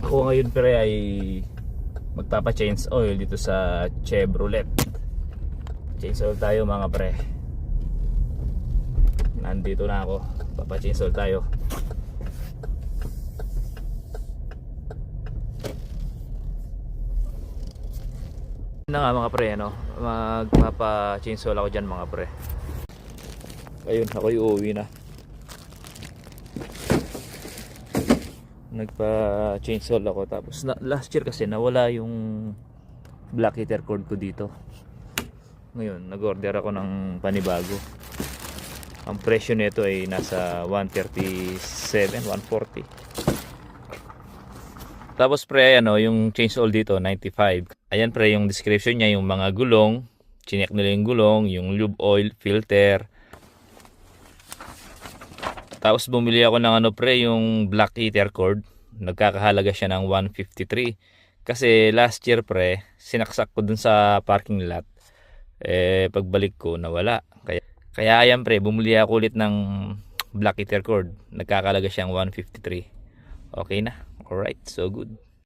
Ako ngayon pre ay magpapa-change oil dito sa Chevrolet. Change oil tayo mga pre. Nandito na ako. Papa-change oil tayo. Na nga mga pre, ano? Magpapa-change oil ako dyan mga pre. Ayun, ako'y uuwi na. Nagpa-change oil ako. Tapos last year kasi nawala yung black heater cord ko dito. Ngayon, nag-order ako ng panibago. Ang presyo nito ay nasa 137, 140. Tapos pre, ano, yung change oil dito 95. Ayan pre, yung description niya, yung mga gulong, chinek nila yung gulong, yung lube oil, filter. Tapos bumili ako ng ano pre, yung black heater cord. Nagkakahalaga siya ng 153. Kasi last year pre, sinaksak ko dun sa parking lot. Pagbalik ko nawala. Kaya ayan pre, bumili ako ulit ng black heater cord. Nagkakahalaga siyang 153. Okay na. Alright, so good.